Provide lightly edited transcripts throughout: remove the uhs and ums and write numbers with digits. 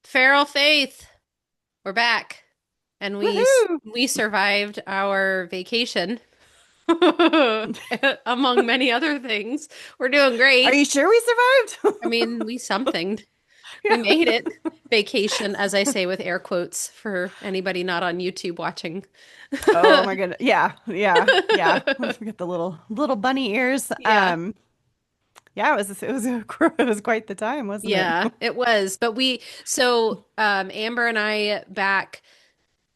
Feral Faith, we're back, and Woohoo! we survived our vacation, among many other things. We're doing Are great. you sure we survived? I mean, we something. We Yeah. made it. Vacation, as I say with air quotes for anybody not on YouTube watching. Oh my goodness. Yeah, yeah, yeah. We got the little bunny ears. Yeah. Yeah, it was quite the time, wasn't it? Yeah, it was. But Amber and I back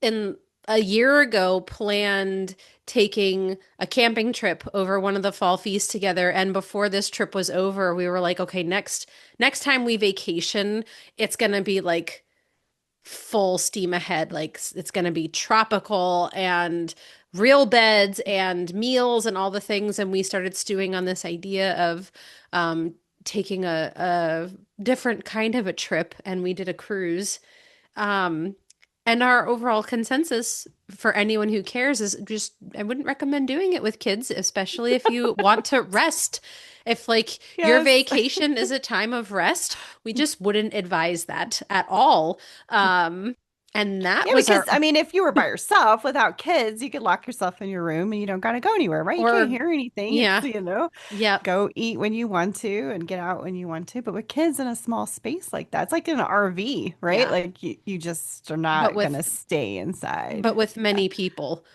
in a year ago planned taking a camping trip over one of the fall feasts together, and before this trip was over we were like, okay, next time we vacation, it's going to be like full steam ahead. Like it's going to be tropical and real beds and meals and all the things. And we started stewing on this idea of taking a different kind of a trip, and we did a cruise. um, and our overall consensus for anyone who cares is just I wouldn't recommend doing it with kids, especially if you want to rest. If like your Yes. vacation is a time of rest, we just wouldn't advise that at all. And that Yeah, was because our I mean, if you were by yourself without kids, you could lock yourself in your room and you don't gotta go anywhere, right? You can't or hear anything. It's, yeah, yep. go eat when you want to and get out when you want to. But with kids in a small space like that, it's like in an RV, right? Yeah. Like you just are But not with gonna stay inside. but with Yeah. many people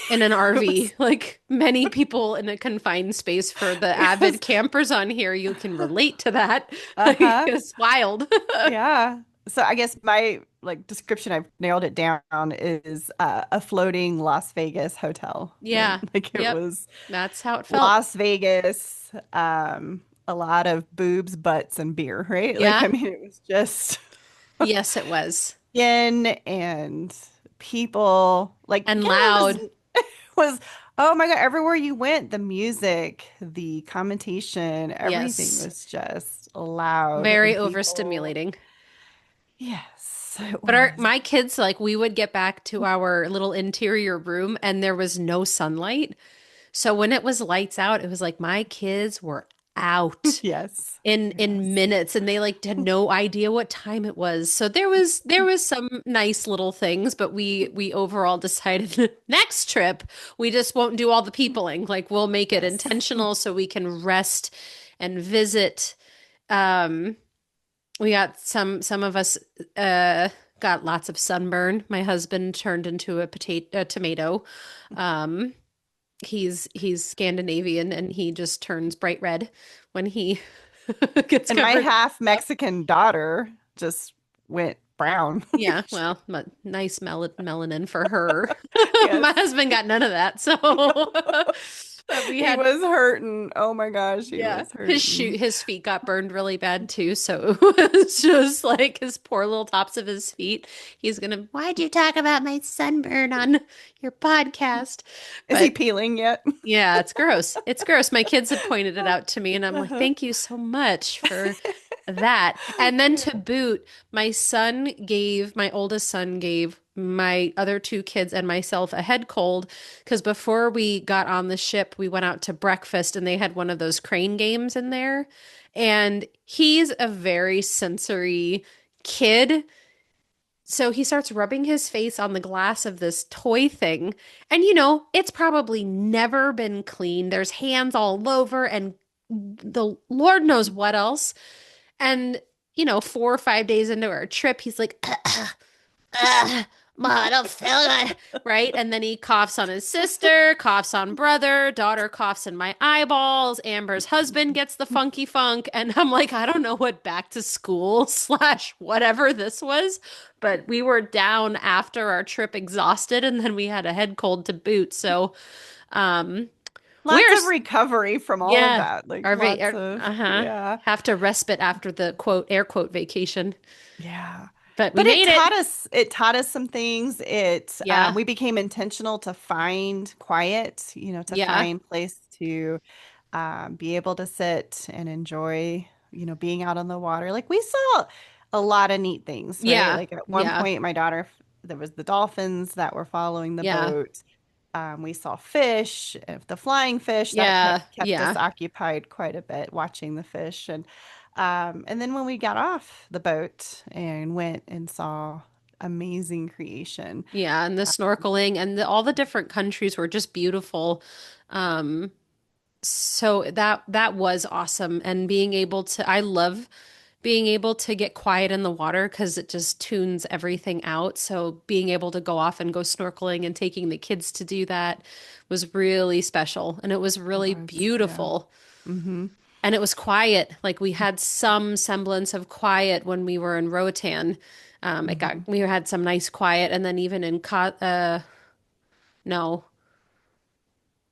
in an It RV, was like many people in a confined space. For the it avid was campers on here, you can relate to that. Like, uh-huh. it's wild. Yeah. So I guess my like description, I've nailed it down, is a floating Las Vegas hotel, right? Yeah. Like it Yep. was That's how it felt. Las Vegas, a lot of boobs, butts, and beer, right? Like Yeah. I mean, it was just Yes, it was. skin and people. Like, And yeah, it loud. was oh my God, everywhere you went, the music, the commentation, everything Yes. was just loud Very and people. overstimulating. Yes, it But our was. my kids, like, we would get back to our little interior room and there was no sunlight. So when it was lights out, it was like my kids were out Yes. in Yes. minutes, and they like had no idea what time it was. So there was some nice little things, but we overall decided next trip we just won't do all the peopling. Like, we'll make it Yes. intentional so we can rest and visit. um we got some of us uh got lots of sunburn. My husband turned into a tomato. um he's Scandinavian, and he just turns bright red when he gets And my covered in half stuff. Mexican daughter just went brown. Yeah, well, nice melanin for her. My Yes. husband got none of that, so but we He had. was hurting. Oh my gosh, he Yeah, was hurting. his feet got burned really bad too, so it was just like his poor little tops of his feet. He's gonna, why'd you talk about my sunburn on your podcast? Is he But peeling yet? yeah, it's gross. It's gross. My kids have pointed it out to me, and I'm like, Uh-huh. thank you so much for that. And then Yeah. to boot, my oldest son gave my other two kids and myself a head cold because before we got on the ship, we went out to breakfast and they had one of those crane games in there. And he's a very sensory kid. So he starts rubbing his face on the glass of this toy thing. And it's probably never been cleaned. There's hands all over and the Lord knows what else. And, 4 or 5 days into our trip, he's like, Mom, I don't feel good. Right. And then he coughs on his sister, coughs on brother, daughter coughs in my eyeballs. Amber's husband gets the funky funk. And I'm like, I don't know what back to school slash whatever this was, but we were down after our trip exhausted, and then we had a head cold to boot. So, um, Lots we're, of recovery from all of yeah, that. Like our, lots of, uh-huh, yeah. have to respite after the quote, air quote vacation, Yeah. but we But made it. it taught us some things. Yeah. We became intentional to find quiet, to Yeah. find place to be able to sit and enjoy, being out on the water. Like we saw a lot of neat things, right? Yeah. Like at one Yeah. point, my daughter, there was the dolphins that were following the Yeah. boat. We saw fish, the flying fish that Yeah. kept us Yeah. occupied quite a bit watching the fish. And And then when we got off the boat and went and saw amazing creation. Yeah, and the snorkeling and all the different countries were just beautiful. Um, so that was awesome. And being able to, I love being able to get quiet in the water because it just tunes everything out. So being able to go off and go snorkeling and taking the kids to do that was really special. And it was It really was, yeah. beautiful. Hmm. And it was quiet. Like we had some semblance of quiet when we were in Roatan. Hmm. We had some nice quiet. And then even in, no,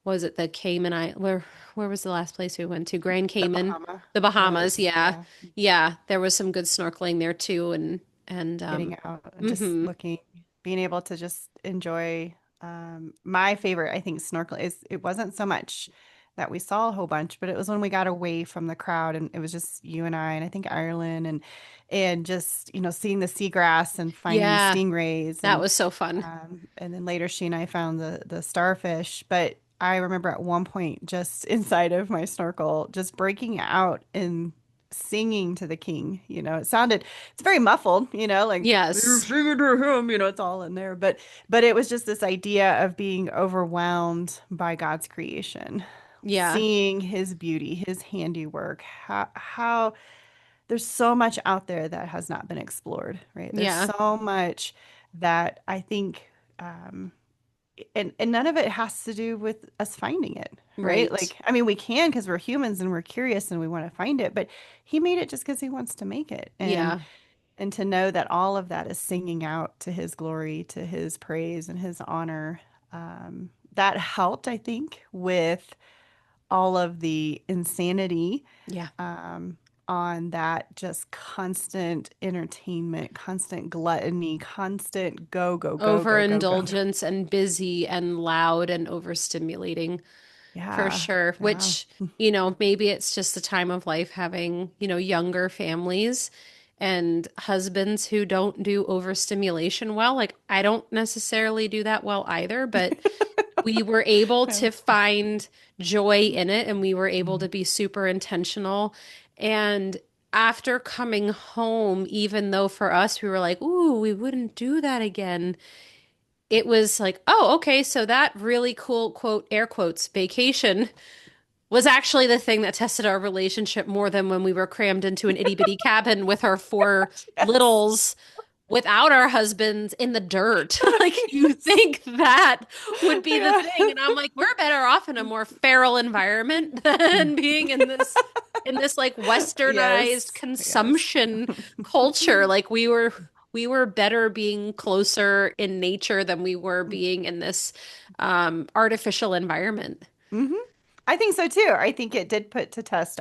was it the Cayman where was the last place we went to? Grand The Cayman, the Bahamas. Bahamas, Yeah. yeah. Yeah, there was some good snorkeling there too and Getting out and just mhm. looking, being able to just enjoy. My favorite, I think, snorkel is it wasn't so much that we saw a whole bunch, but it was when we got away from the crowd and it was just you and I think Ireland and just, seeing the seagrass and finding the Yeah, stingrays that was so fun. and then later she and I found the starfish. But I remember at one point just inside of my snorkel, just breaking out and singing to the king. It's very muffled, like they're Yes. singing to him, it's all in there. But it was just this idea of being overwhelmed by God's creation, Yeah. seeing his beauty, his handiwork, how there's so much out there that has not been explored, right? There's Yeah. so much that I think um and none of it has to do with us finding it, right? Right. Like, I mean, we can because we're humans and we're curious and we want to find it, but he made it just because he wants to make it. Yeah. And to know that all of that is singing out to his glory, to his praise and his honor, that helped, I think, with all of the insanity Yeah. um, on that just constant entertainment, constant gluttony, constant go, go, go, go, go, go. Overindulgence and busy and loud and overstimulating. For Yeah, sure, yeah. which, maybe it's just the time of life having, younger families and husbands who don't do overstimulation well. Like, I don't necessarily do that well either, but we were able Yeah. to find joy in it and we were able to Mhm. be super intentional. And after coming home, even though for us, we were like, ooh, we wouldn't do that again, it was like, oh, okay, so that really cool, quote, air quotes, vacation was actually the thing that tested our relationship more than when we were crammed into an itty bitty cabin with our four Yes. littles without our husbands in the dirt. Like you think that would be the Yeah. thing. And I'm like, we're better off in a more feral environment than being in this like westernized Yes. Yes. consumption culture. Like we were better being closer in nature than we were being in this artificial environment. Hmm. I think so too. I think it did put to test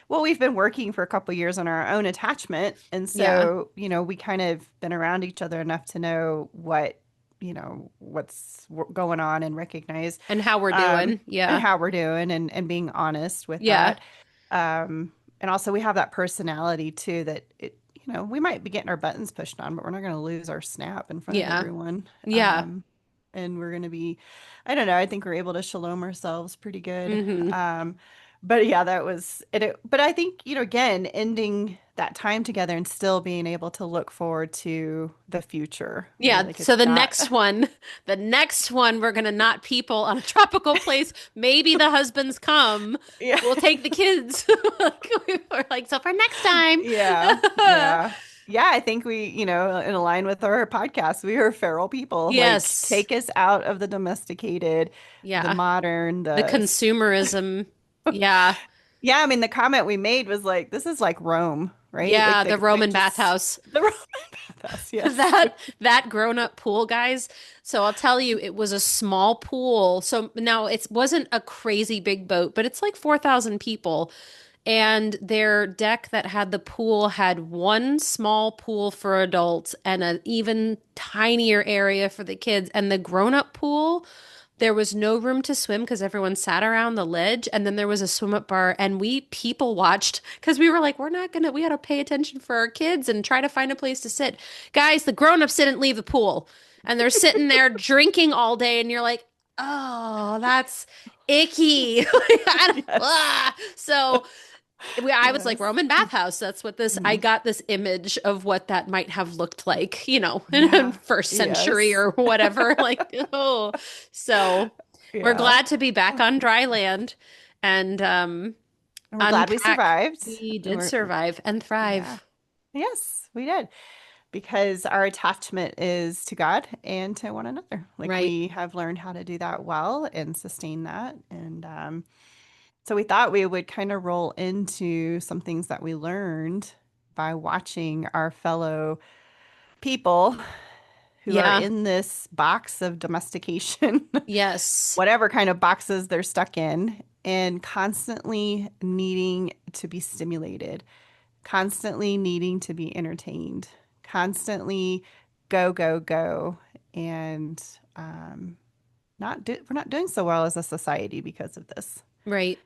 well, we've been working for a couple years on our own attachment. And Yeah. so, we kind of been around each other enough to know what's going on and recognize And how we're um, doing. and Yeah. how we're doing and being honest with Yeah. that. And also we have that personality too that we might be getting our buttons pushed on, but we're not going to lose our snap in front of Yeah. everyone. Yeah. And we're going to be, I don't know, I think we're able to shalom ourselves pretty good. Hmm. But yeah, that was it. But I think, again, ending that time together and still being able to look forward to the future, right? Yeah. Like So it's the not, next one, we're gonna not people on a tropical place. Maybe the husbands come. yeah, We'll take the kids. Like, we were like, so for next time. yeah, yeah. Yeah, I think we, in line with our podcast, we are feral people. Like, Yes. take us out of the domesticated, the Yeah. modern, The consumerism. Yeah. yeah, I mean, the comment we made was like, this is like Rome, right? Like Yeah. The they Roman just bathhouse. the Roman bathhouse, yes. That grown-up pool, guys. So I'll tell you, it was a small pool. So now it wasn't a crazy big boat, but it's like 4,000 people. And their deck that had the pool had one small pool for adults and an even tinier area for the kids. And the grown-up pool, there was no room to swim because everyone sat around the ledge. And then there was a swim up bar, and we people watched because we were like, we got to pay attention for our kids and try to find a place to sit. Guys, the grown-ups didn't leave the pool, and they're sitting there drinking all day. And you're like, oh, that's icky. Yes. So I was like, Yes. Roman bathhouse. That's what this, I Mhm. got this image of what that might have looked like, in Yeah. first century Yes. or whatever. Like, oh, so we're Yeah. glad to be back on dry land and And we're glad we unpack. survived. We And did survive and yeah. thrive. Yes, we did. Because our attachment is to God and to one another. Like Right. we have learned how to do that well and sustain that. And so we thought we would kind of roll into some things that we learned by watching our fellow people who are Yeah. in this box of domestication, Yes. whatever kind of boxes they're stuck in, and constantly needing to be stimulated, constantly needing to be entertained, constantly go, go, go. And we're not doing so well as a society because of this. Right.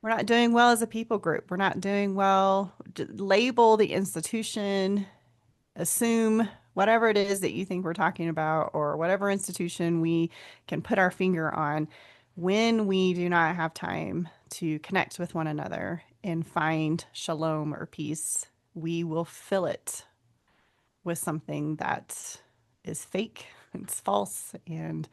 We're not doing well as a people group. We're not doing well. Label the institution, assume whatever it is that you think we're talking about, or whatever institution we can put our finger on when we do not have time to connect with one another and find shalom or peace, we will fill it with something that is fake, it's false, and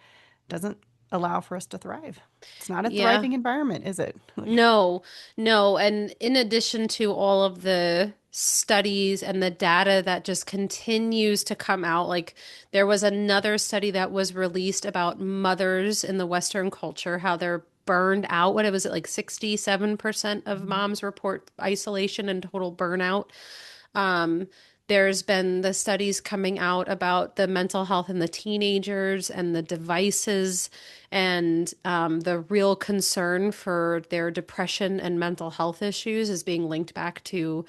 doesn't allow for us to thrive. It's not a Yeah. thriving environment, is it? Like, No, no. And in addition to all of the studies and the data that just continues to come out, like there was another study that was released about mothers in the Western culture, how they're burned out. What was it, like 67% of moms report isolation and total burnout. Um, there's been the studies coming out about the mental health in the teenagers and the devices and the real concern for their depression and mental health issues is being linked back to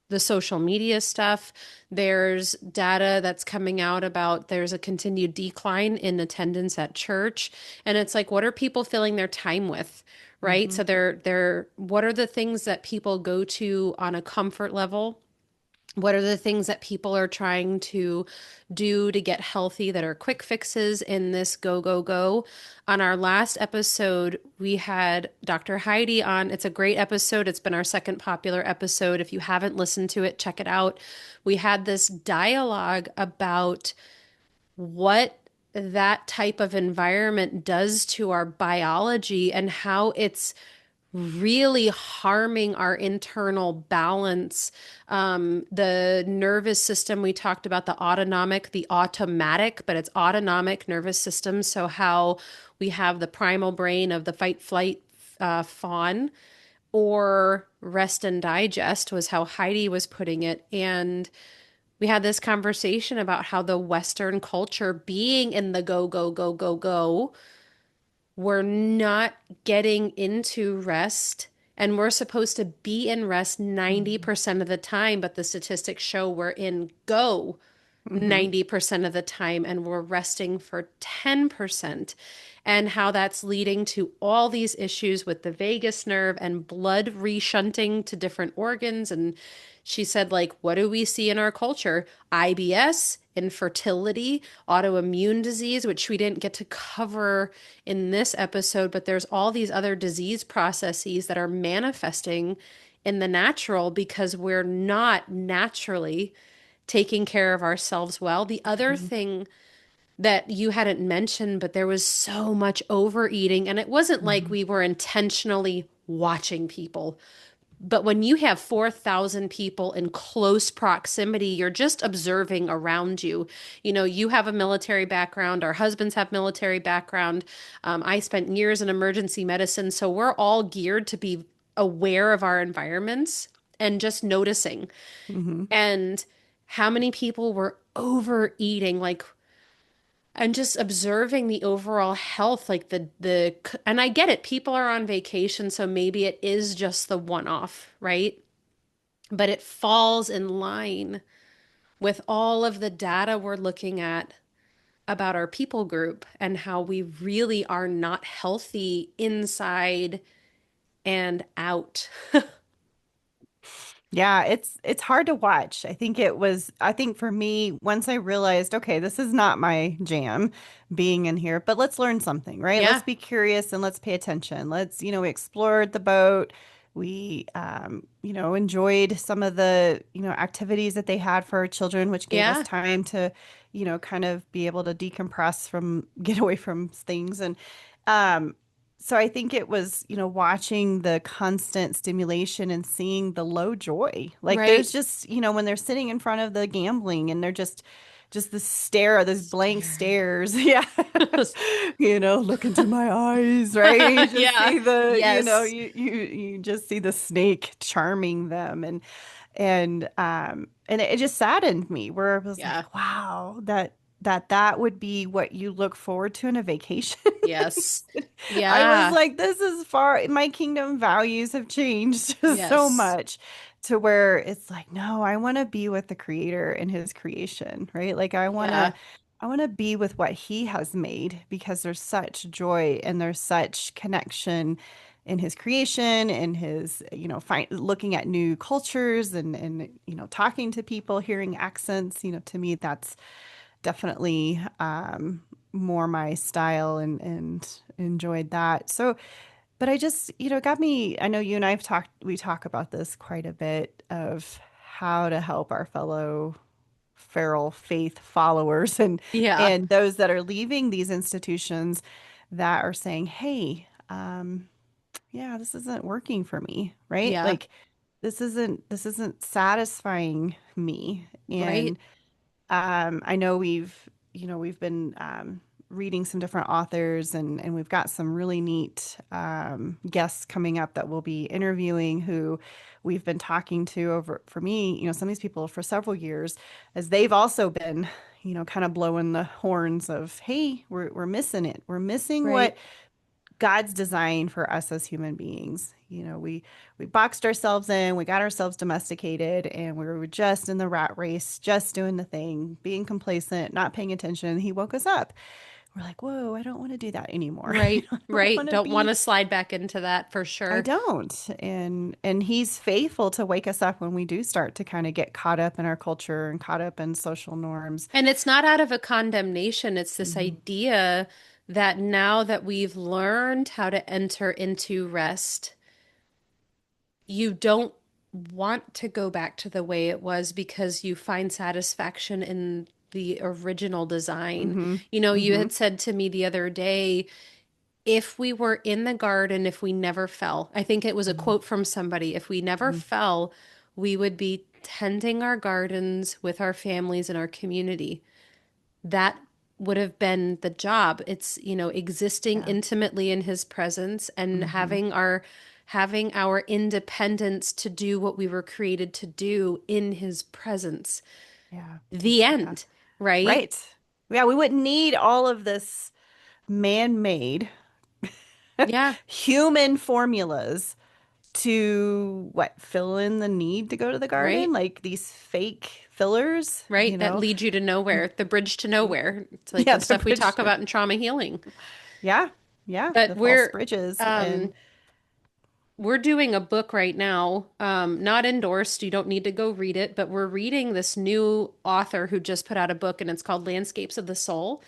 the social media stuff. There's data that's coming out about there's a continued decline in attendance at church. And it's like, what are people filling their time with? Right. mm-hmm, So what are the things that people go to on a comfort level? What are the things that people are trying to do to get healthy that are quick fixes in this go, go, go? On our last episode, we had Dr. Heidi on. It's a great episode. It's been our second popular episode. If you haven't listened to it, check it out. We had this dialogue about what that type of environment does to our biology and how it's really harming our internal balance. The nervous system, we talked about the autonomic, the automatic, but it's autonomic nervous system. So, how we have the primal brain of the fight, flight, fawn, or rest and digest was how Heidi was putting it. And we had this conversation about how the Western culture, being in the go, go, go, go, go, we're not getting into rest and we're supposed to be in rest mm-hmm, 90% of the time, but the statistics show we're in go mm-hmm, 90% of the time and we're resting for 10%, and how that's leading to all these issues with the vagus nerve and blood reshunting to different organs. And she said, like, what do we see in our culture? IBS, infertility, autoimmune disease, which we didn't get to cover in this episode, but there's all these other disease processes that are manifesting in the natural because we're not naturally taking care of ourselves well. The other mm-hmm, thing that you hadn't mentioned, but there was so much overeating, and it wasn't like mm-hmm, we were intentionally watching people. But when you have 4,000 people in close proximity, you're just observing around you. You have a military background, our husbands have military background. I spent years in emergency medicine, so we're all geared to be aware of our environments and just noticing. mm-hmm. And how many people were overeating, like, and just observing the overall health, like and I get it, people are on vacation, so maybe it is just the one off, right? But it falls in line with all of the data we're looking at about our people group and how we really are not healthy inside and out. Yeah, it's hard to watch. I think for me, once I realized, okay, this is not my jam being in here, but let's learn something, right? Let's Yeah. be curious and let's pay attention. We explored the boat. We enjoyed some of the, activities that they had for our children, which gave us Yeah. time to, kind of be able to decompress from, get away from things. And um, so I think it was, watching the constant stimulation and seeing the low joy. Like Right. there's just, when they're sitting in front of the gambling and they're just the stare, those blank Staring. stares. Yeah. Look into my eyes, right? You just Yeah. see the, Yes. you just see the snake charming them, and it just saddened me where I was Yeah. like, wow, that would be what you look forward to in a vacation. Yes. I was Yeah. like, this is far, my kingdom values have changed so Yes. much to where it's like, no, I want to be with the creator and his creation, right? Like Yeah. I want to be with what he has made because there's such joy and there's such connection in his creation and his, looking at new cultures and talking to people, hearing accents, to me that's definitely more my style and enjoyed that. So, but I just, it got me, I know you and we talk about this quite a bit of how to help our fellow feral faith followers Yeah. and those that are leaving these institutions that are saying, hey, yeah, this isn't working for me, right? Yeah. Like this isn't satisfying me. Right. And I know we've been reading some different authors and we've got some really neat guests coming up that we'll be interviewing who we've been talking to over, for me, some of these people for several years, as they've also been, kind of blowing the horns of, hey, we're missing it. We're missing Right. what God's design for us as human beings. We boxed ourselves in, we got ourselves domesticated, and we were just in the rat race, just doing the thing, being complacent, not paying attention. He woke us up. We're like, whoa, I don't want to do that anymore. Right. I don't Right. want to Don't want be. to slide back into that for I sure. don't. And he's faithful to wake us up when we do start to kind of get caught up in our culture and caught up in social norms. And it's not out of a condemnation. It's this Hmm. idea that now that we've learned how to enter into rest, you don't want to go back to the way it was because you find satisfaction in the original design. Hmm. You Hmm. had said to me the other day, if we were in the garden, if we never fell, I think it was a Hmm. quote from somebody, if we never Hmm. fell, we would be tending our gardens with our families and our community. That would have been the job. It's, existing Yeah. intimately in his presence and Hmm. having our independence to do what we were created to do in his presence. Yeah. The Yeah. end, right? Right. Yeah, we wouldn't need all of this man-made Yeah, human formulas to fill in the need to go to the garden, right? like these fake fillers, Right. That leads you to nowhere, the bridge to nowhere. It's like Yeah, the the stuff we bridge. talk about in trauma healing. Yeah. Yeah, But the false we're bridges and um we're doing a book right now, not endorsed. You don't need to go read it, but we're reading this new author who just put out a book and it's called Landscapes of the Soul.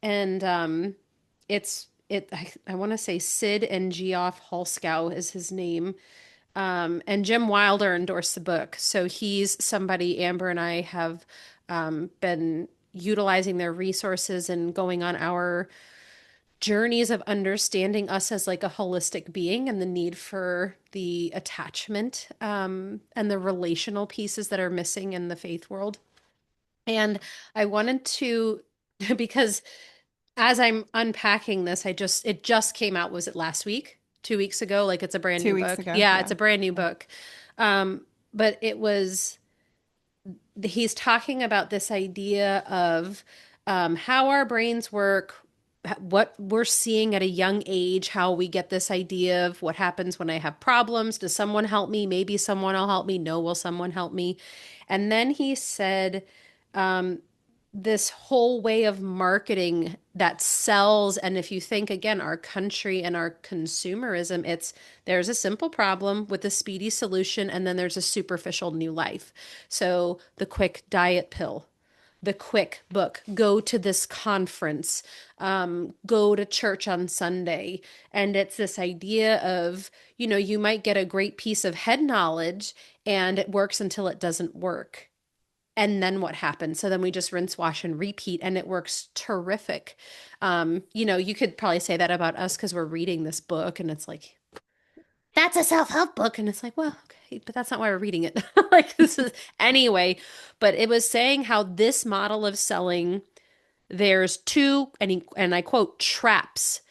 And I want to say Sid and Geoff Holscow is his name. And Jim Wilder endorsed the book. So he's somebody Amber and I have been utilizing their resources and going on our journeys of understanding us as like a holistic being and the need for the attachment and the relational pieces that are missing in the faith world. And I wanted to, because as I'm unpacking this, it just came out. Was it last week? 2 weeks ago? Like it's a brand new 2 weeks book. ago. Yeah, it's Yeah. a brand new Yeah. book. But he's talking about this idea of how our brains work, what we're seeing at a young age, how we get this idea of what happens when I have problems. Does someone help me? Maybe someone will help me. No, will someone help me? And then he said, this whole way of marketing that sells. And if you think again, our country and our consumerism, there's a simple problem with a speedy solution, and then there's a superficial new life. So the quick diet pill, the quick book, go to this conference, go to church on Sunday. And it's this idea of, you might get a great piece of head knowledge and it works until it doesn't work. And then what happens? So then we just rinse, wash, and repeat, and it works terrific. You could probably say that about us because we're reading this book, and it's like, that's a self-help book. And it's like, well, okay, but that's not why we're reading it. Like, this is anyway. But it was saying how this model of selling, there's two, and I quote, traps.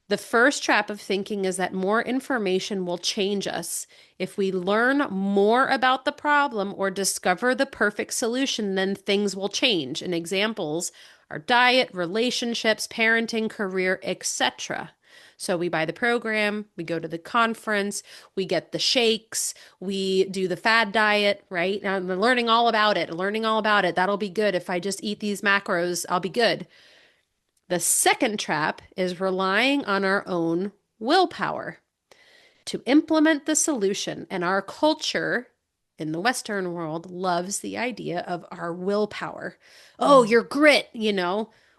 The first trap of thinking is that more information will change us. If we learn more about the problem or discover the perfect solution, then things will change. And examples are diet, relationships, parenting, career, etc. So we buy the program, we go to the conference, we get the shakes, we do the fad diet, right? Now I'm learning all about it, learning all about it. That'll be good. If I just eat these macros, I'll be good. The second trap is relying on our own willpower to implement the solution. And our culture in the Western world loves the idea of our willpower. Oh, Mm, your grit.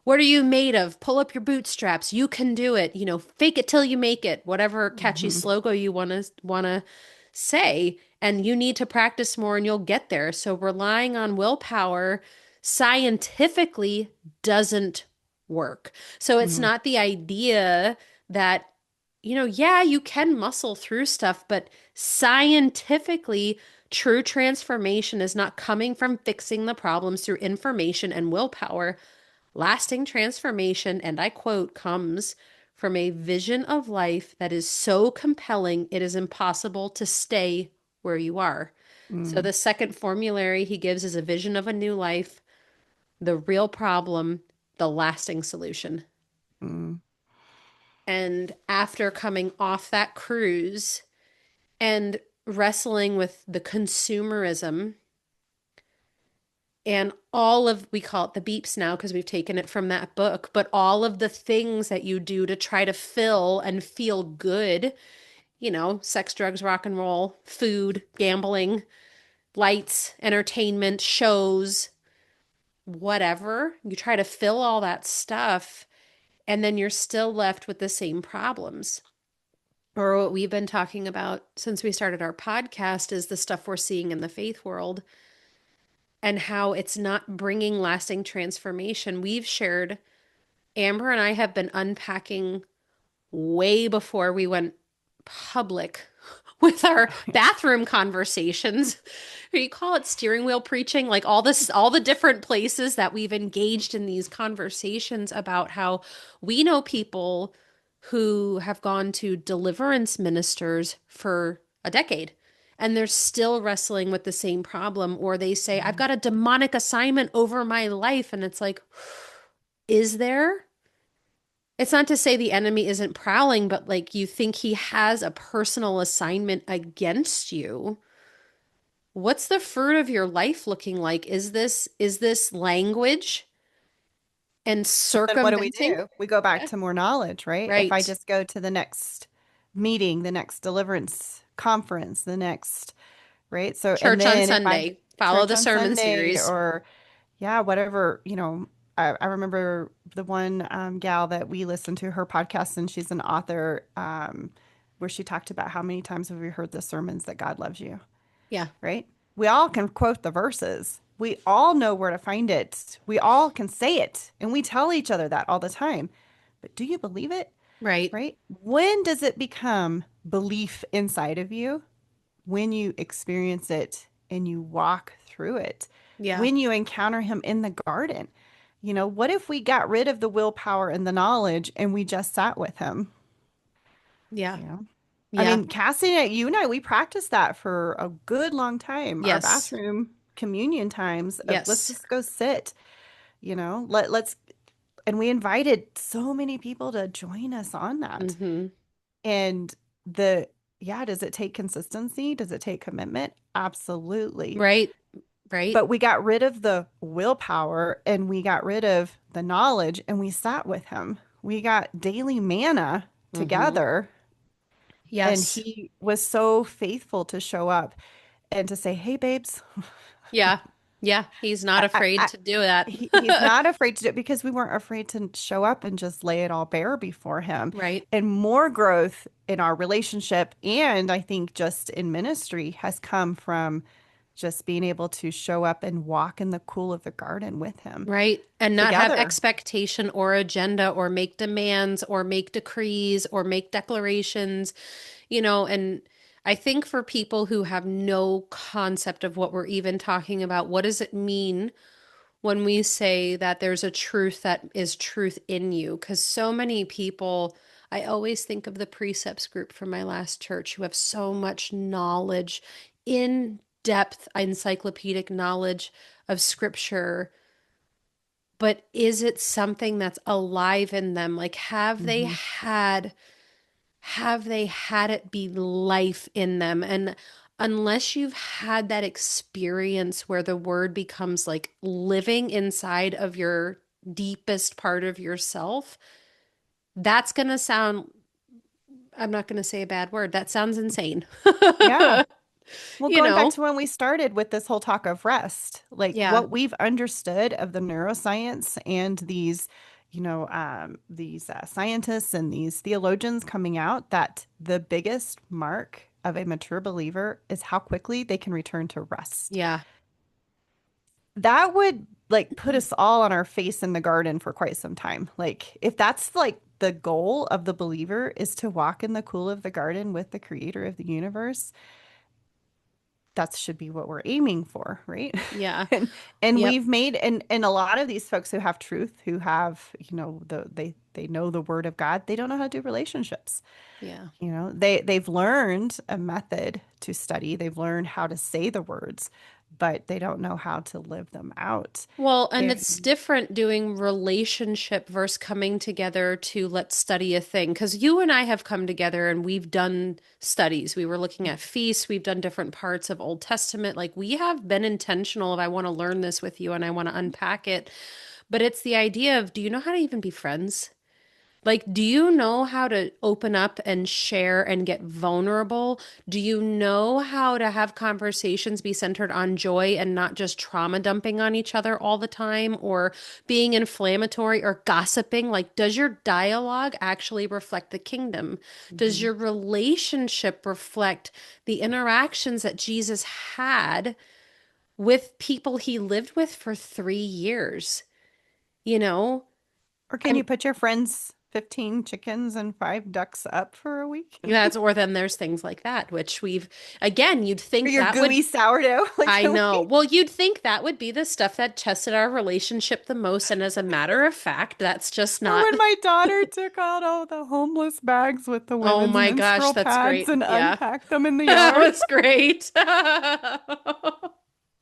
What are you made of? Pull up your bootstraps. You can do it. Fake it till you make it. Whatever catchy mhm, slogan you want to say. And you need to practice more and you'll get there. So relying on willpower scientifically doesn't work. So it's mhm, not the idea that, yeah, you can muscle through stuff, but scientifically, true transformation is not coming from fixing the problems through information and willpower. Lasting transformation, and I quote, comes from a vision of life that is so compelling it is impossible to stay where you are. So mm, the second formulary he gives is a vision of a new life, the real problem, the lasting solution. mm, And after coming off that cruise and wrestling with the consumerism and all of, we call it the beeps now because we've taken it from that book, but all of the things that you do to try to fill and feel good, sex, drugs, rock and roll, food, gambling, lights, entertainment, shows, whatever. You try to fill all that stuff, and then you're still left with the same problems. Or what we've been talking about since we started our podcast is the stuff we're seeing in the faith world and how it's not bringing lasting transformation. We've shared, Amber and I have been unpacking way before we went public with our bathroom conversations. You call it steering wheel preaching, like all the different places that we've engaged in these conversations about how we know people who have gone to deliverance ministers for a decade and they're still wrestling with the same problem, or they say, I've got a demonic assignment over my life. And it's like, is there? It's not to say the enemy isn't prowling, but like you think he has a personal assignment against you. What's the fruit of your life looking like? Is this language and So then what do we circumventing? do? We go back Yeah. to more knowledge, right? If I Right. just go to the next meeting, the next deliverance conference, the next, right? So, and Church on then if I Sunday. Follow church the on sermon Sunday series. or yeah, whatever, I remember the one gal that we listened to her podcast, and she's an author, where she talked about how many times have we heard the sermons that God loves you, Yeah. right? We all can quote the verses. We all know where to find it. We all can say it, and we tell each other that all the time. But do you believe it? Right. Right? When does it become belief inside of you? When you experience it and you walk through it, Yeah. when you encounter him in the garden. What if we got rid of the willpower and the knowledge and we just sat with him? Yeah. You know, I Yeah. mean, Cassie, you and I, we practiced that for a good long time. Our Yes. bathroom communion times of let's Yes. just go sit, let's, and we invited so many people to join us on that. Mm-hmm. And yeah, does it take consistency? Does it take commitment? Absolutely. Right. Right. But we got rid of the willpower and we got rid of the knowledge and we sat with him. We got daily manna Mm-hmm. together, and Yes. he was so faithful to show up and to say, "Hey, babes, Yeah. Yeah, he's not afraid I to do that. he's not afraid to do it because we weren't afraid to show up and just lay it all bare before him. Right. And more growth in our relationship and I think just in ministry has come from just being able to show up and walk in the cool of the garden with him Right. And not have together. expectation or agenda or make demands or make decrees or make declarations, and I think for people who have no concept of what we're even talking about, what does it mean when we say that there's a truth that is truth in you? Because so many people, I always think of the precepts group from my last church who have so much knowledge, in depth, encyclopedic knowledge of scripture. But is it something that's alive in them? Like, Hmm. have they had it be life in them? And unless you've had that experience where the word becomes like living inside of your deepest part of yourself, that's going to sound, I'm not going to say a bad word. That sounds insane. Yeah. Well, you going back know? to when we started with this whole talk of rest, like Yeah. what we've understood of the neuroscience and these scientists and these theologians coming out, that the biggest mark of a mature believer is how quickly they can return to rest. Yeah. That would like put us all on our face in the garden for quite some time. Like if that's like the goal of the believer is to walk in the cool of the garden with the creator of the universe, that should be what we're aiming for, right? Yeah. And Yep. we've made and a lot of these folks who have truth, who have, they know the word of God, they don't know how to do relationships. Yeah. They've learned a method to study, they've learned how to say the words, but they don't know how to live them out. Well, and it's And different doing relationship versus coming together to let's study a thing. Because you and I have come together and we've done studies. We were looking at feasts, we've done different parts of Old Testament. Like we have been intentional of I want to learn this with you and I want to unpack it. But it's the idea of do you know how to even be friends? Like, do you know how to open up and share and get vulnerable? Do you know how to have conversations be centered on joy and not just trauma dumping on each other all the time or being inflammatory or gossiping? Like, does your dialogue actually reflect the kingdom? Does Mhm. your relationship reflect the interactions that Jesus had with people he lived with for 3 years? You know? Or can you put your friends 15 chickens and 5 ducks up for a week? That's or then there's things like that, which we've again, you'd Or think your that would gooey sourdough? Like, I can know. we? Well, you'd think that would be the stuff that tested our relationship the most, and as a matter of fact, that's just Or not. when my daughter took out all the homeless bags with the Oh women's my gosh, menstrual that's pads great. and Yeah. unpacked them in the That yard. was great.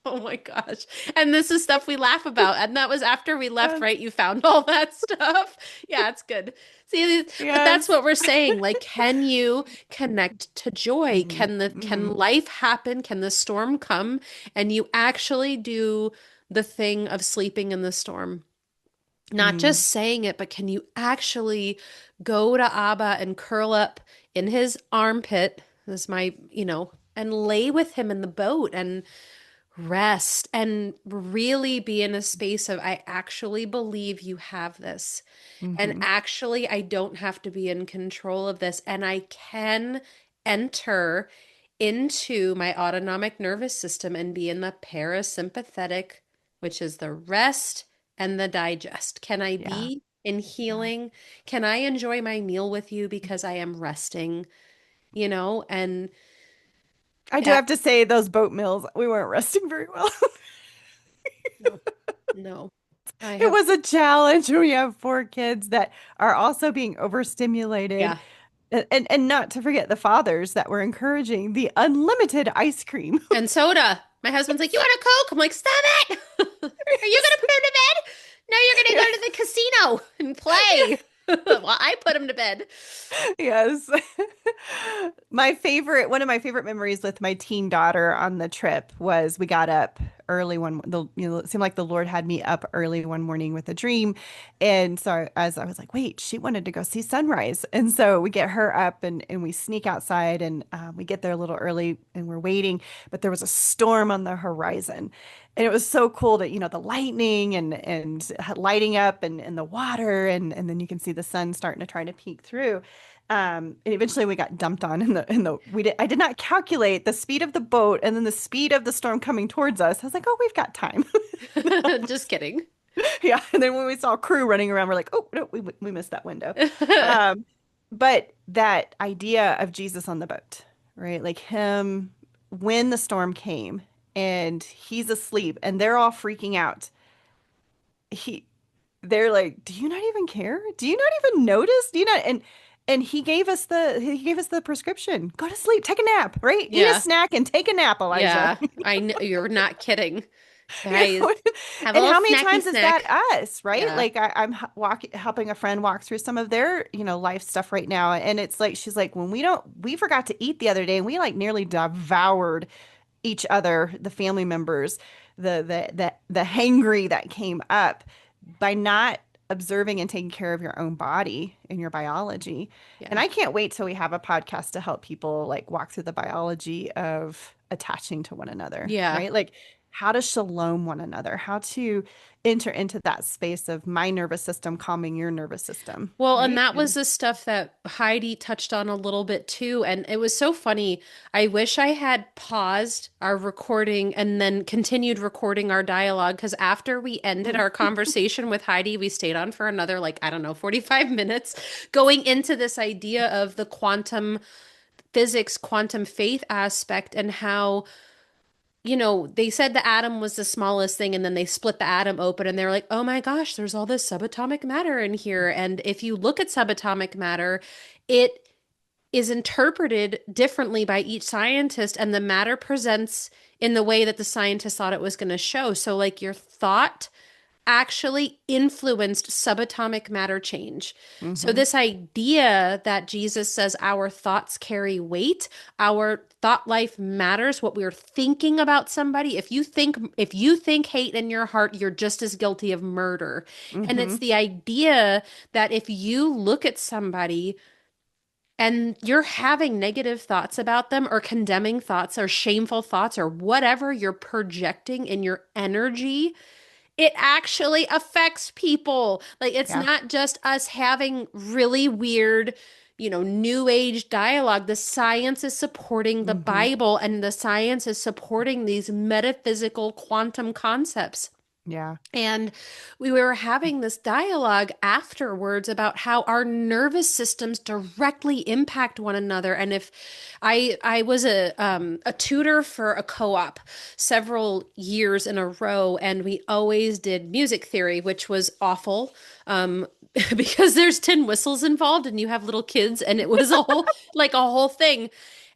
Oh my gosh. And this is stuff we laugh about. And that was after we left, Yes. right? You found all that stuff. Yeah, it's good. See, but that's Yes. what we're saying. Like, can you connect to joy? Hmm. Can Hmm. life happen? Can the storm come and you actually do the thing of sleeping in the storm? Not Hmm. just saying it, but can you actually go to Abba and curl up in his armpit? This is my, and lay with him in the boat and rest and really be in a space of, I actually believe you have this. And Hmm. actually, I don't have to be in control of this. And I can enter into my autonomic nervous system and be in the parasympathetic, which is the rest and the digest. Can I Yeah. be in Yeah. healing? Can I enjoy my meal with you because I am resting, and I do yeah, have to say, those boat meals, we weren't resting very well. no, no. I It have, was a challenge when you have 4 kids that are also being overstimulated. yeah. And not to forget the fathers that were encouraging the unlimited ice cream. And soda. My husband's like, "You want a Coke?" I'm like, "Stop it! Are you gonna put him to bed? No, you're gonna go Yes. to the casino and play." Well, I put him to bed. Yes. One of my favorite memories with my teen daughter on the trip was we got up early it seemed like the Lord had me up early one morning with a dream. And so as I was like, wait, she wanted to go see sunrise. And so we get her up and we sneak outside and we get there a little early and we're waiting, but there was a storm on the horizon. And it was so cool that, the lightning and lighting up and the water and then you can see the sun starting to try to peek through. And eventually we got dumped on I did not calculate the speed of the boat and then the speed of the storm coming towards us. I was like, oh, we've got time. Just kidding. Yeah. And then when we saw crew running around, we're like, oh, no, we missed that window. Um, but that idea of Jesus on the boat, right? Like him when the storm came and he's asleep and they're all freaking out. He they're like, "Do you not even care? Do you not even notice? Do you not?" And he gave us the prescription. Go to sleep, take a nap, right? Eat a Yeah. snack and take a nap, Elijah. Yeah. I know you're not kidding. You Guys, know? have a And little how many snacky times is snack. that us, right? Yeah. Like helping a friend walk through some of their, life stuff right now. And it's like, she's like, we forgot to eat the other day and we like nearly devoured each other, the family members, the hangry that came up by not observing and taking care of your own body and your biology. And Yeah. I can't wait till we have a podcast to help people like walk through the biology of attaching to one another, Yeah. right? Like how to shalom one another, how to enter into that space of my nervous system calming your nervous system, Well, and right? that was And the stuff that Heidi touched on a little bit too. And it was so funny. I wish I had paused our recording and then continued recording our dialogue because after we ended our conversation with Heidi, we stayed on for another, like, I don't know, 45 minutes going into this idea of the quantum physics, quantum faith aspect and how they said the atom was the smallest thing, and then they split the atom open, and they're like, oh my gosh, there's all this subatomic matter in here. And if you look at subatomic matter, it is interpreted differently by each scientist, and the matter presents in the way that the scientist thought it was going to show. So, like, your thought actually influenced subatomic matter change. So, Mhm. this idea that Jesus says our thoughts carry weight, our thought life matters, what we're thinking about somebody. If you think hate in your heart, you're just as guilty of murder. And it's Mhm. the idea that if you look at somebody and you're having negative thoughts about them or condemning thoughts or shameful thoughts or whatever you're projecting in your energy, it actually affects people. Like it's Yeah. not just us having really weird, new age dialogue. The science is supporting the Mhm. Bible and the science is supporting these metaphysical quantum concepts. Yeah. And we were having this dialogue afterwards about how our nervous systems directly impact one another. And if I was a tutor for a co-op several years in a row, and we always did music theory, which was awful. Because there's tin whistles involved and you have little kids and it was a whole thing.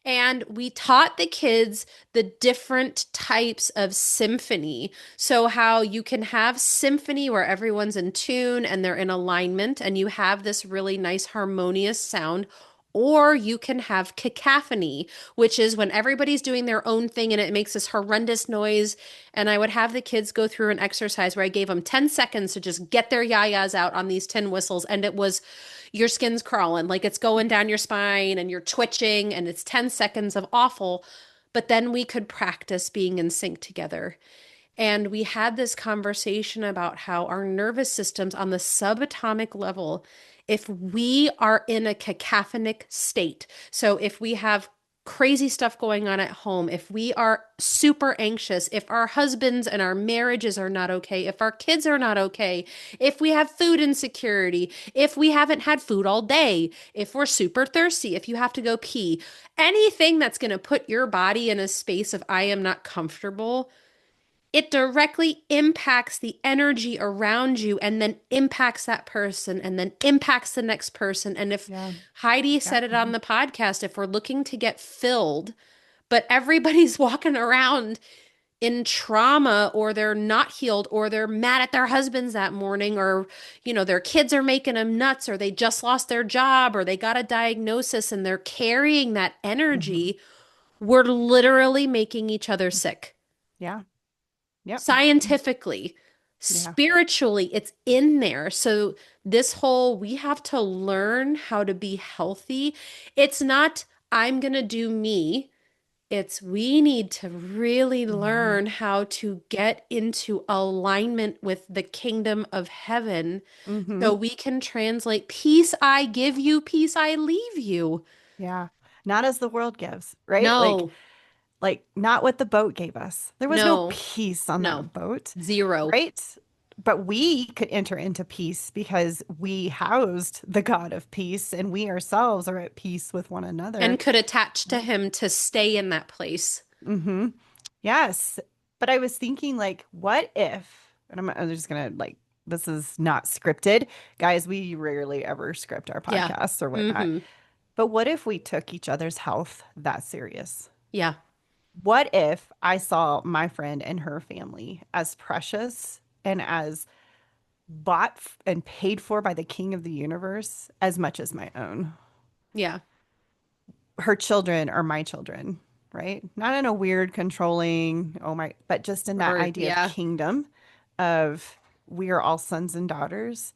And we taught the kids the different types of symphony. So, how you can have symphony where everyone's in tune and they're in alignment, and you have this really nice harmonious sound. Or you can have cacophony, which is when everybody's doing their own thing and it makes this horrendous noise. And I would have the kids go through an exercise where I gave them 10 seconds to just get their yayas out on these tin whistles. And it was your skin's crawling, like it's going down your spine and you're twitching, and it's 10 seconds of awful. But then we could practice being in sync together. And we had this conversation about how our nervous systems on the subatomic level, if we are in a cacophonic state, so if we have crazy stuff going on at home, if we are super anxious, if our husbands and our marriages are not okay, if our kids are not okay, if we have food insecurity, if we haven't had food all day, if we're super thirsty, if you have to go pee, anything that's going to put your body in a space of I am not comfortable, it directly impacts the energy around you and then impacts that person and then impacts the next person. And if Yeah. Heidi Yeah. said it on the podcast, if we're looking to get filled, but everybody's walking around in trauma or they're not healed or they're mad at their husbands that morning or their kids are making them nuts or they just lost their job or they got a diagnosis and they're carrying that Mhm. energy, we're literally making each other sick. Yeah. Yep. Scientifically, Yeah. spiritually, it's in there. So this whole we have to learn how to be healthy. It's not I'm gonna do me. It's we need to really Hmm. learn how to get into alignment with the kingdom of heaven Hmm. so we can translate peace I give you, peace I leave you. Yeah. Not as the world gives, right? No, Like not what the boat gave us. There was no no, peace on no, that boat, zero. right? But we could enter into peace because we housed the God of peace and we ourselves are at peace with one another. And could attach to Right. him to stay in that place. Mm-hmm. Yes. But I was thinking, like, what if, and I'm just gonna like, this is not scripted. Guys, we rarely ever script our Yeah. podcasts or whatnot. Mm-hmm. But what if we took each other's health that serious? Yeah. What if I saw my friend and her family as precious and as and paid for by the king of the universe as much as my own? Yeah. Her children are my children, right? Not in a weird, controlling, oh my, but just in that Or idea of yeah. kingdom of we are all sons and daughters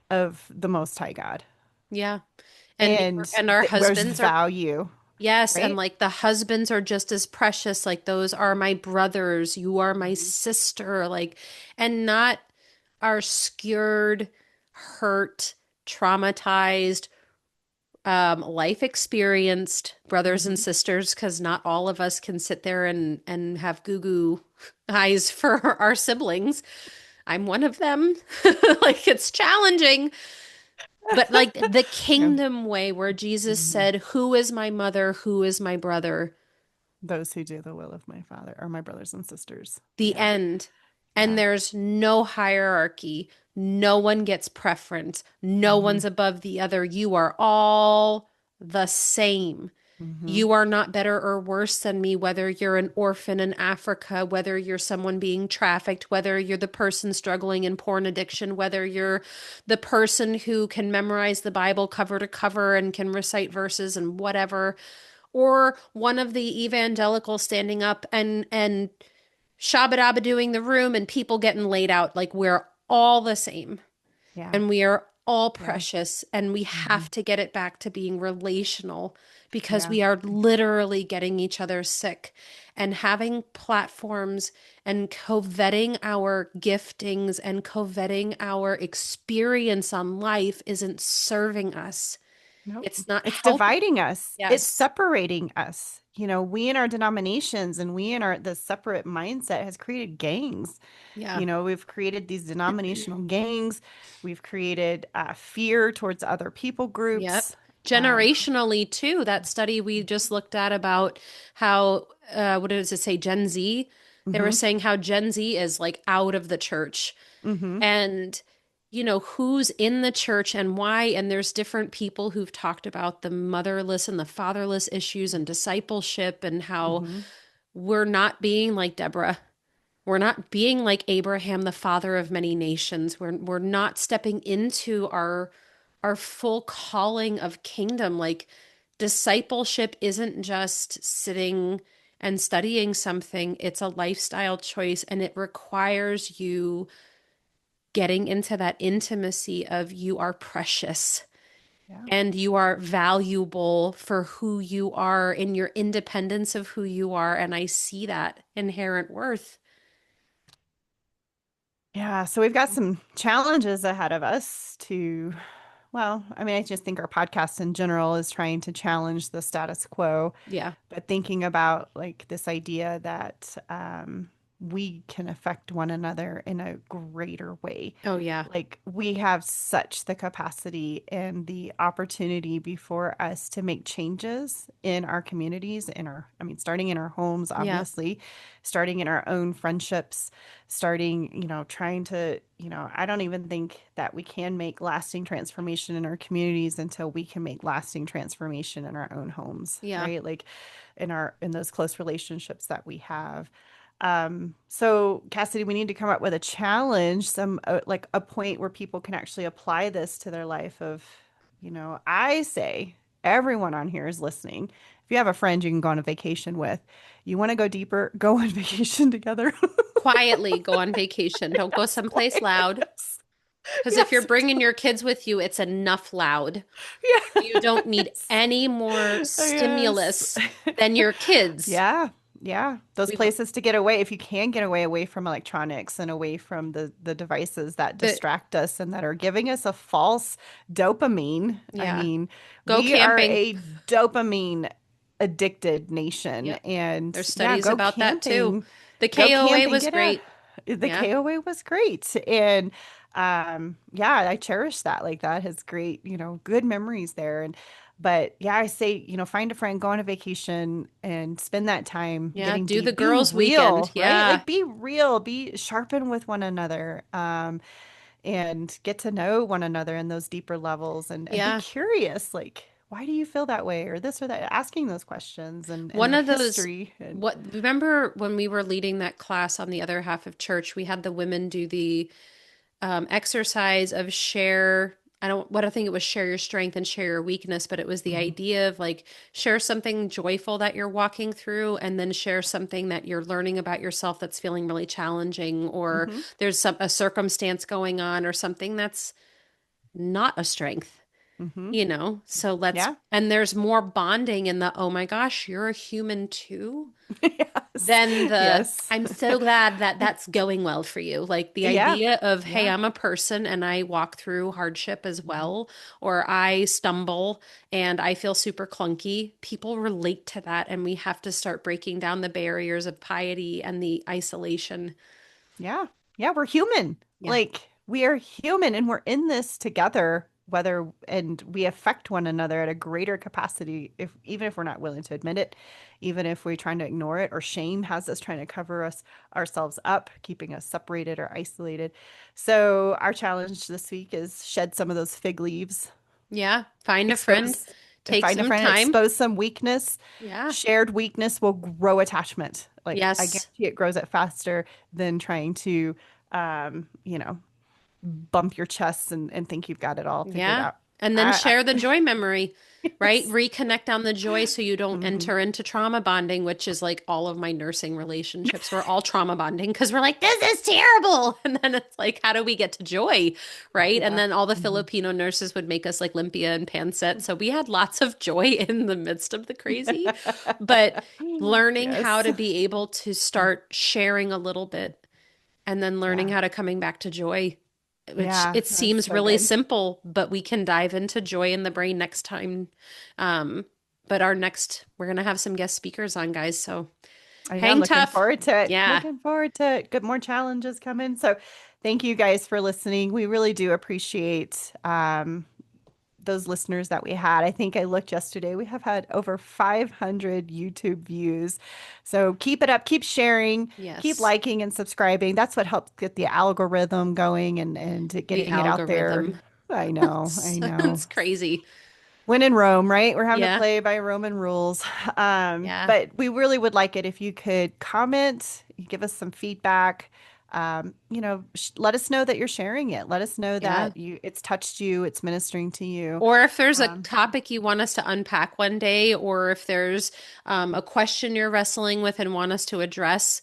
of the Most High God. Yeah. And And our there's husbands are value, yes, and right? like the husbands are just as precious. Like those are my brothers, you are my Mhm. sister, like and not our skewered, hurt, traumatized, life experienced brothers and Mhm. sisters, because not all of us can sit there and have goo goo eyes for our siblings. I'm one of them. Like it's challenging. But like the Yeah. kingdom way where Jesus Mhm. said, "Who is my mother? Who is my brother?" Those who do the will of my Father are my brothers and sisters. The Yeah. end. And Yeah. there's no hierarchy. No one gets preference. No Hmm. one's above the other. You are all the same. Hmm. You are not better or worse than me, whether you're an orphan in Africa, whether you're someone being trafficked, whether you're the person struggling in porn addiction, whether you're the person who can memorize the Bible cover to cover and can recite verses and whatever, or one of the evangelicals standing up and shabba doing the room and people getting laid out. Like we're all the same Yeah. and we are all Yeah. precious and we Hmm. have to get it back to being relational because Yeah. we are literally getting each other sick and having platforms and coveting our giftings and coveting our experience on life isn't serving us. Nope. It's not It's helping. dividing us. It's Yes. separating us. We in our denominations and we in our the separate mindset has created gangs. Yeah. We've created these denominational gangs. We've created fear towards other people Yep. groups. Cr- Generationally, too, that study we just looked at about how, what does it say, Gen Z? They were hmm. saying how Gen Z is like out of the church Hmm. and, who's in the church and why. And there's different people who've talked about the motherless and the fatherless issues and discipleship and how Hmm. we're not being like Deborah. We're not being like Abraham, the father of many nations. We're not stepping into our full calling of kingdom. Like discipleship isn't just sitting and studying something, it's a lifestyle choice and it requires you getting into that intimacy of you are precious Yeah. and you are valuable for who you are in your independence of who you are. And I see that inherent worth. Yeah. So we've got some challenges ahead of us to, well, I mean, I just think our podcast in general is trying to challenge the status quo. Yeah. But thinking about like this idea that we can affect one another in a greater way. Oh, yeah. Like we have such the capacity and the opportunity before us to make changes in our communities, I mean, starting in our homes, Yeah. obviously, starting in our own friendships, starting, trying to, I don't even think that we can make lasting transformation in our communities until we can make lasting transformation in our own homes, Yeah. right? Like in those close relationships that we have. So Cassidy, we need to come up with a challenge, some like a point where people can actually apply this to their life of, I say everyone on here is listening. If you have a friend you can go on a vacation with, you want to go deeper, go on vacation together. quietly go on vacation. Don't go Yes, someplace quiet. loud. Yes. Because if you're Yes. bringing your kids with you, it's enough loud. You don't need Yes. any more Yes. stimulus than your kids. Yeah. Yeah. Those We've places to get away, if you can get away from electronics and away from the devices that the distract us and that are giving us a false dopamine. I yeah. mean, Go we are camping. a dopamine addicted nation. Yep. And There's yeah, studies go about that too. camping. The Go KOA camping. was Get out. great. The Yeah. KOA was great. And yeah, I cherish that. Like that has great, good memories there. But yeah, I say, find a friend, go on a vacation and spend that time Yeah. getting Do the deep. Be girls' weekend. real, right? Yeah. Like be real, be sharpen with one another, and get to know one another in those deeper levels and be Yeah. curious, like, why do you feel that way or this or that? Asking those questions and One their of those, history and what, remember when we were leading that class on the other half of church, we had the women do the exercise of share. I don't, what I think it was share your strength and share your weakness, but it was the Mhm, idea of like share something joyful that you're walking through and then share something that you're learning about yourself that's feeling really challenging or mhm, there's a circumstance going on or something that's not a strength, mhm. you know? So let's, Yeah. and there's more bonding in the, oh my gosh, you're a human too. Yes. Then the Yes. I'm so glad that that's going well for you. Like the Yeah. idea of, hey, Yeah. I'm a person and I walk through hardship as Mhm. well, or I stumble and I feel super clunky. People relate to that, and we have to start breaking down the barriers of piety and the isolation. Yeah. Yeah, we're human. Yeah. Like we are human and we're in this together, whether and we affect one another at a greater capacity if even if we're not willing to admit it, even if we're trying to ignore it or shame has us trying to cover us ourselves up, keeping us separated or isolated. So our challenge this week is shed some of those fig leaves, Yeah. Find a friend, expose take find a some friend, time. expose some weakness. Yeah. Shared weakness will grow attachment. Like I Yes. guarantee it grows it faster than trying to um, you know, bump your chest and think you've got it all figured Yeah. out. And then I, share the joy memory, right? yes. Reconnect on the joy so you don't Hmm. enter into trauma bonding, which is like all of my nursing relationships. We're all trauma bonding because we're like, this is terrible. And then it's like, how do we get to joy? Right. And Yeah. then all the Hmm. Filipino nurses would make us like limpia and pancit. So we had lots of joy in the midst of the crazy. But learning how Yes. to be able to start sharing a little bit and then learning Yeah. how to coming back to joy, which Yeah. it That's seems so really good. simple, but we can dive into joy in the brain next time. Um, but our next, we're going to have some guest speakers on, guys. So I know, I'm hang looking tough. forward to it. Yeah. Looking forward to it. Good, more challenges coming. So thank you guys for listening. We really do appreciate those listeners that we had. I think I looked yesterday. We have had over 500 YouTube views. So keep it up, keep sharing, keep Yes. liking and subscribing. That's what helps get the algorithm going and The getting it out there. algorithm. I know, I It's, know. it's crazy. When in Rome, right? We're having to Yeah. play by Roman rules. Yeah. But we really would like it if you could comment, give us some feedback. Let us know that you're sharing it. Let us know Yeah. that it's touched you, it's ministering to you. Or if there's a Um, topic you want us to unpack one day, or if there's a question you're wrestling with and want us to address,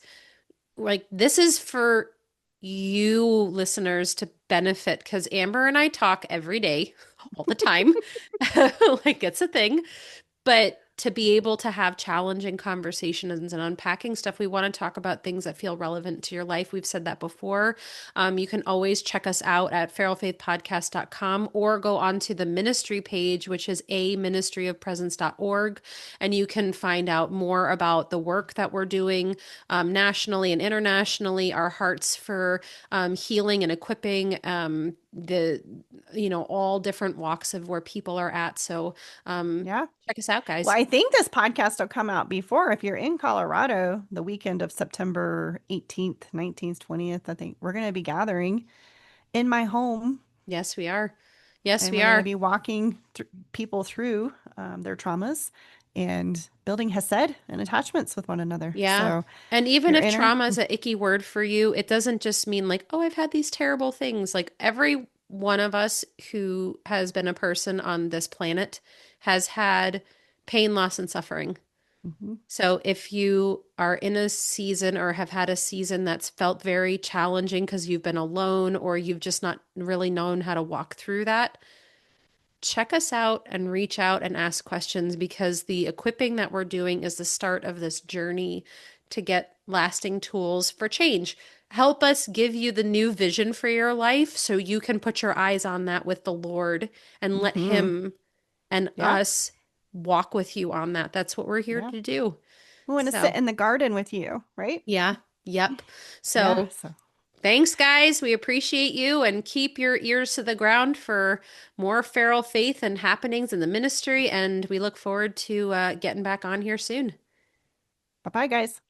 like this is for you listeners to benefit because Amber and I talk every day, all the time. Like it's a thing. But to be able to have challenging conversations and unpacking stuff, we want to talk about things that feel relevant to your life. We've said that before. You can always check us out at feralfaithpodcast.com or go onto the ministry page, which is a ministryofpresence.org. And you can find out more about the work that we're doing nationally and internationally, our hearts for healing and equipping the, all different walks of where people are at. So, yeah. check us out, Well, guys. I think this podcast will come out before if you're in Colorado the weekend of September 18th, 19th, 20th. I think we're going to be gathering in my home Yes, we are. Yes, and we we're going to are. be walking people through their traumas and building Hesed and attachments with one another. Yeah. So And if even you're if in her, trauma is an icky word for you, it doesn't just mean like, oh, I've had these terrible things. Like every one of us who has been a person on this planet has had pain, loss, and suffering. Hmm. So if you are in a season or have had a season that's felt very challenging because you've been alone or you've just not really known how to walk through that, check us out and reach out and ask questions because the equipping that we're doing is the start of this journey to get lasting tools for change. Help us give you the new vision for your life so you can put your eyes on that with the Lord and let Hmm. Him and Yeah. us walk with you on that. That's what we're here Yeah. to do. We want to sit So, in the garden with you, right? yeah, yep. Yeah. So, So thanks, guys. We appreciate you and keep your ears to the ground for more feral faith and happenings in the ministry. And we look forward to getting back on here soon. bye bye, guys.